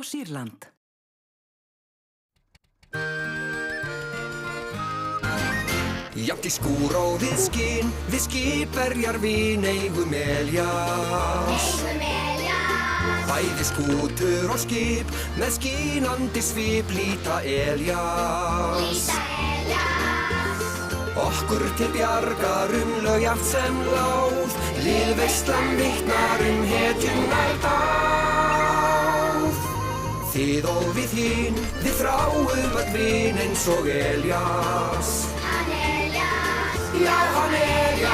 Sýrland. Jafnt í skúr og við skipverjar vín eigum Elías. Bæði skútur og skip, með skínandi svip líta Elías. Okkur til bjargar lögjart sem láð, liðveislan vitnar hetjunnar dáð. Þið og við hín, við þráum öll vin eins og Elías. Já, hann Elías.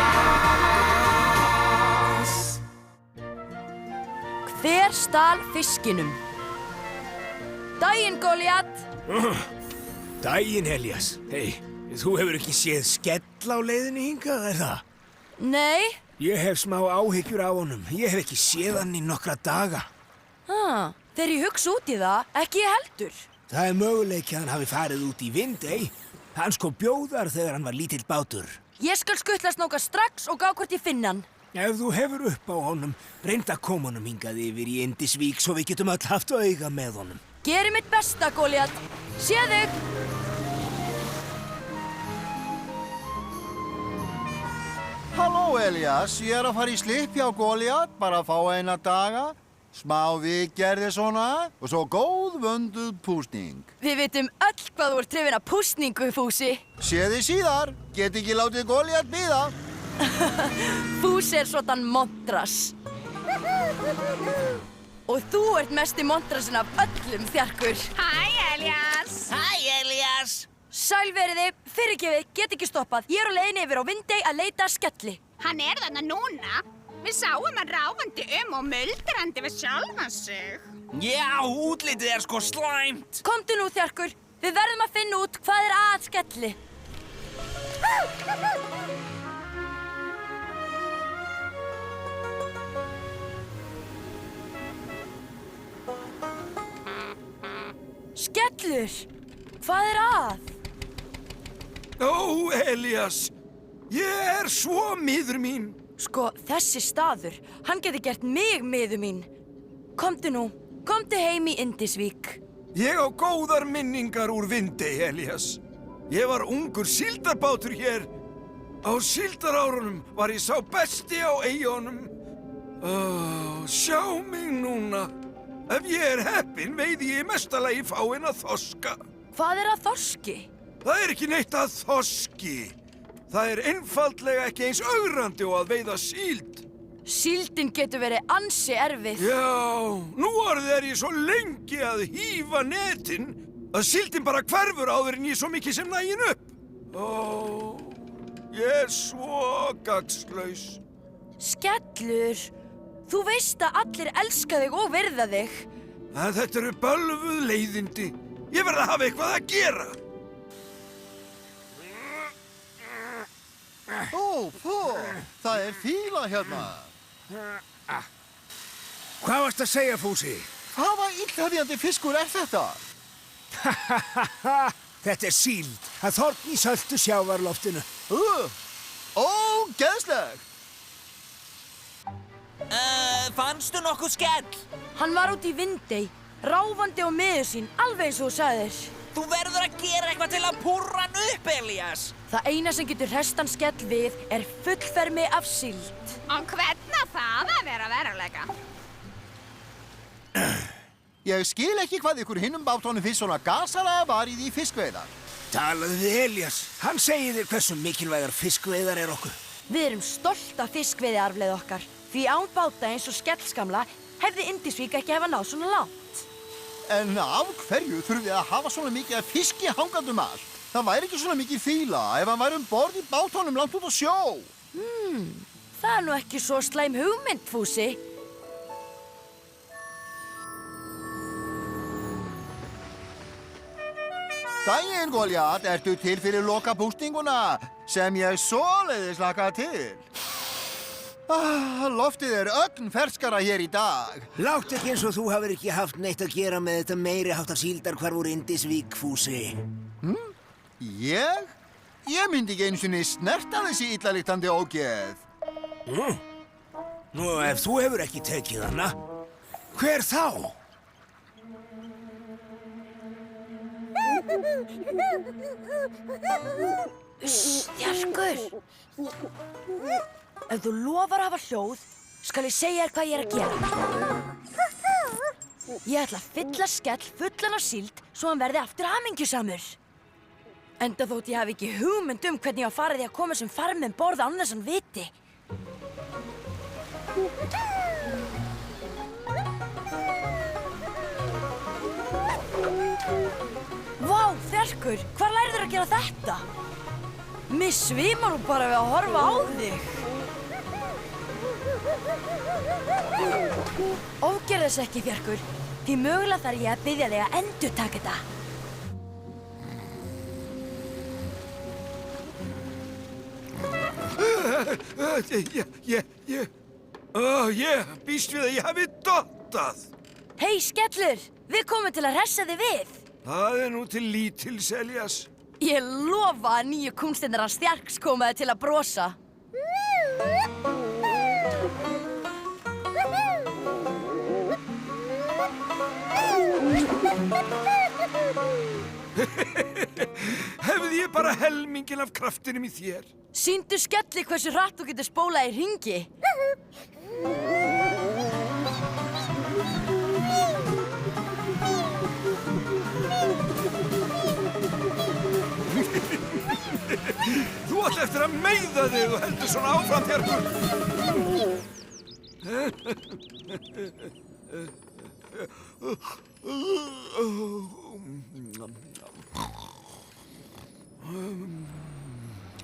Hver stal fiskinum? Daginn, Goliat! Daginn, Elías. Hei, þú hefur ekki séð skell á leiðinni hingað, það? Nei. Ég hef smá áhyggjur af honum. Ég hef ekki séð hann í nokkra daga. Þegar ég hugsa út í það, ekki ég heldur. Það er möguleiki að hann hafi farið út í Vindey. Hann sko bjóðar þegar hann var lítill bátur. Ég skal skutla snóka strax og gá hvort ég finn hann. Ef þú hefur upp á honum, reynd að koma honum hingað yfir í Indisvík svo við getum öll haft auga með honum. Geri mitt besta, Goliat. Sé þig! Halló, Elías. Ég að fara í slipp hjá Goliat, bara að fá eina daga. Smá viðgerði svona og svo góð vönduð púsning. Við vitum öll hvað þú ert hrifin af púsningu, Fúsi. Sé þið síðar. Get ekki látið Goliat bíða. Fúsi svona montras. Og þú ert mesti montrasin af öllum, Þjarkur. Hæ, Elías! Hæ, Elías! Sæl veriði, fyrirgefið, get ekki stoppað. Ég er á leiðinni yfir á Vindey að leita að skelli. Hann er þarna núna. Við sáum hann ráfandi og muldrandi við sjálfan sig. Já, útlitið er sko slæmt. Komdu nú, Þjarkur. Við verðum að finna út hvað er að skelli. Skellur! Hvað er að? Ó, Elías, ég er svo miður mín. Sko, þessi staður, hann geti gert mig miður mín. Komdu nú, komdu heim í Indisvík. Ég á góðar minningar úr Vindey, Elías. Ég var ungur síldarbátur hér. Á síldarárunum var ég sá besti á eyjunum. Sjá mig núna. Ef ég er heppinn veiði ég í mesta lagi fáeina þorska. Hvað er að þorski? Það er ekki neitt að þorski. Það er einfaldlega ekki eins ögrandi og að veiða síld. Síldin getur verið ansi erfið. Já, nú er ég svo lengi að hífa netin að síldin bara hverfur áður en ég svo mikið sem nægin upp. Ég er svo gagnslaus. Skellur, þú veist að allir elska þig og virða þig. En þetta eru bölvuð leiðindi. Ég verð að hafa eitthvað að gera. Það er fíla hérna. Hvað varst að segja, Fúsi? Hvaða illhefjandi fiskur er þetta? Þetta er síld. Það þorn í söltu sjávarloftinu. Ógeðsleg! Fannstu nokkuð skell? Hann var út í Vindey, ráfandi á miður sín, alveg eins og þú sagðir. Þú verður að gera eitthvað til að púrra hann upp, Elías. Það eina sem getur hrestan skell við er fullfermi af síld. Og hvernig á það að vera veruleika? Ég skil ekki hvað ykkur hinnum bátunum fyrst svona gasalega varið í fiskveiðar. Talaðu við Elías. Hann segir þér hversu mikilvægar fiskveiðar er okkur. Við erum stolt af fiskveiðiarfleið okkar. Því án báta eins og skellskamla hefði Indisvík ekki hafa náð svona langt. En af hverju þurfum við að hafa svona mikið af fiski hangandum allt? Það væri ekki svona mikið fíla ef hann væri borð í bátunum langt út á sjó. Það er nú ekki svo slæm hugmynd, Fúsi. Daginn, Goliat, ertu til fyrir lokapústinguna sem ég svoleiðis laka til? Loftið er ögn ferskara hér í dag. Látt ekki eins og þú hafir ekki haft neitt að gera með þetta meiri háttar síldarhvarf úr Indisvík, Fúsi. Ég? Ég myndi ekki einu sinni snerta þessi illaliktandi ógeð. Nú, ef þú hefur ekki tekið hana, hver þá? Stjarkur! Ef þú lofar að hafa hljóð, skal ég segja þér hvað ég er að gera. Ég ætla að fylla skell fullan af síld svo hann verði aftur hamingjusamur. Enda þótt ég hafi ekki hugmynd hvernig ég á farið í að koma sem farminn borð án þess hann viti. Vá, Þjarkur, hvar lærður að gera þetta? Mér svimar nú bara við að horfa á þig. Ofgerðu þess ekki, Þjarkur, því mögulega þarf ég að biðja þig að endurtaka þetta. Ég býst við að ég hafi dottað. Hei, Skellur, við komum til að hressa þig við. Það er nú til lítils, Elías. Ég lofa að nýju kúnstinnar hans Stjarks komaði til að brosa. Hefði ég bara helmingin af kraftinum í þér. Sýndu Skelli hversu hratt þú getur spólað í hringi. Þú átt eftir að meiða þig og heldur svona áfram, Þjarkur.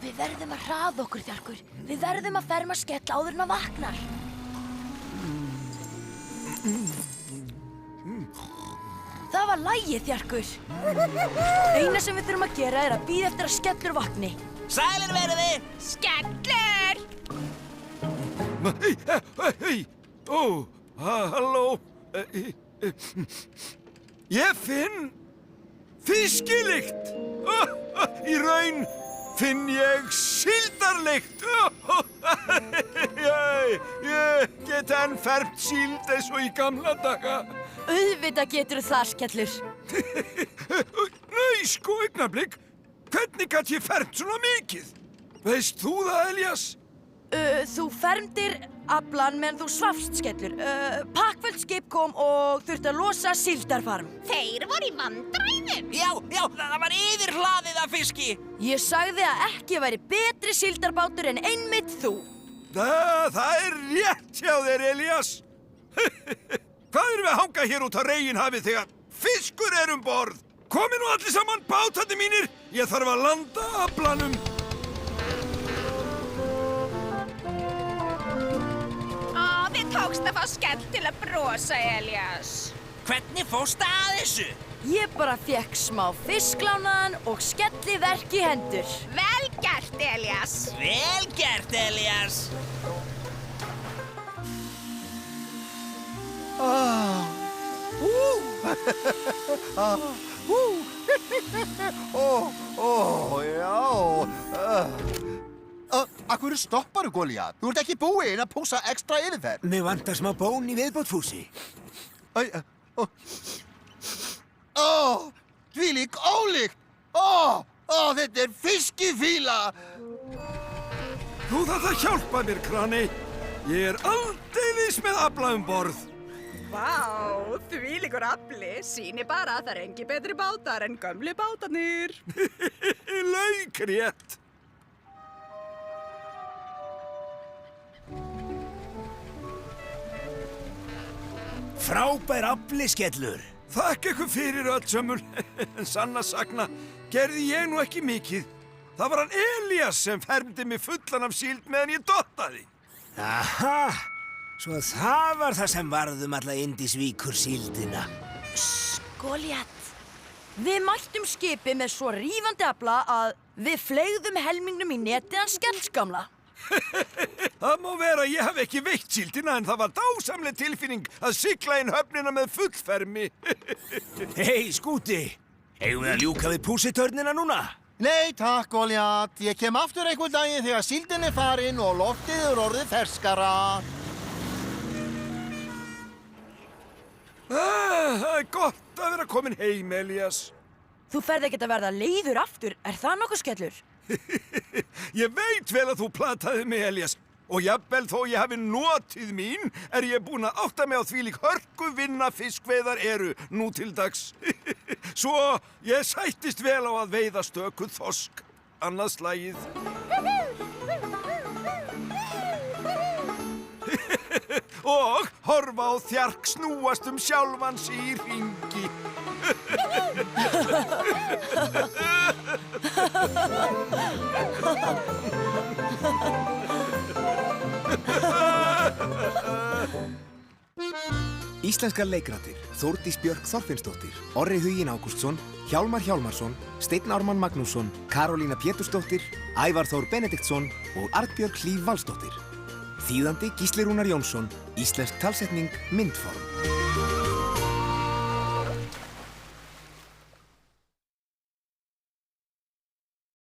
Við verðum að hraða okkur, Þjarkur. Við verðum að ferma Skell áður en að vaknar. Það var lagið, Þjarkur. Eina sem við þurfum að gera er að bíða eftir að Skellur vakni. Sælir verði! Skellur! Hei, halló. Ég finn fiskilykt. Í raun finn ég síldarlykt. Ég get enn fermt síld eins og í gamla daga. Auðvitað geturðu það, Skellur. Nei, sko, augnablik. Hvernig gat ég fermt svona mikið? Veist þú það, Elías? Þú fermdir aflan meðan þú svafst, Skellur. Pakkfullt skip kom og þurfti að losa síldarfarm. Þeir voru í vandræðum. Já, það var yfirhlaðið af fiski. Ég sagði að ekki væri betri síldarbátur en einmitt þú. Það er rétt hjá þér, Elías. Hvað erum við að hanga hér út á reginhafið þegar fiskur er borð? Komið nú allir saman, bátandi mínir. Ég þarf að landa aflanum. Þið tókst að fá Skell til að brosa, Elías. Hvernig fórstu að þessu? Ég bara fékk smá fisklánaðan og Skelli verk í hendur. Vel gert, Elías. Vel gert, Elías. Akkur stopparu, Goliath? Þú ert ekki búinn að pússa ekstra yfirferð. Mig vantar smá bón í viðbótfúsi. Þvílík ólíkt! Þetta er fiskifíla! Þú þarft að hjálpa mér, krani. Ég er aldeilis með afla borð. Vá, þvílíkur afli. Sýni bara að það er engi betri bátar en gömlu bátarnir. Laukrétt. Frábær afli, Skellur. Þakka ykkur fyrir öll sömul. En sanna sagna gerði ég nú ekki mikið. Það var hann Elías sem fermdi mig fullan af síld meðan ég dottaði. Aha, svo það var það sem varðum alla Indisvíkur síldina. Goliath. Við mættum skipi með svo rífandi afla að við fleygðum helmingnum í netið hans Skellsgamla. Það má vera að ég hef ekki veitt síldina en það var dásamleg tilfinning að sigla inn höfnina með fullfermi. Hei, Skúti, eigum við að ljúka við pússitörnina núna? Nei, takk, Goliath. Ég kem aftur einhvern daginn þegar síldin er farin og loftið er orðið ferskara. Það er gott átt að vera komin heim, Elías. Þú ferð ekkert að verða leiður aftur, er það nokkuð skellur? Ég veit vel að þú plataði mig, Elías. Og jafnvel þó ég hafi notið mín, er ég búinn að átta mig á þvílík hörku vinna fiskveiðar eru nú til dags. Svo ég sættist vel á að veiða stökuð þorsk, annað slagið. Og horfa á þjark snúast sjálfan sig í hringi. Íslenskar leikrættir Þórdís Björk Þorfinnsdóttir, Orri Huginn Ágústsson, Hjálmar Hjálmarsson, Steinn Ármann Magnússon, Karolína Pétursdóttir, Ævar Þór Benediktsson og Arnbjörg Hlíf Valsdóttir. Þýðandi Gísli Rúnar Jónsson, íslensk talsetning myndform.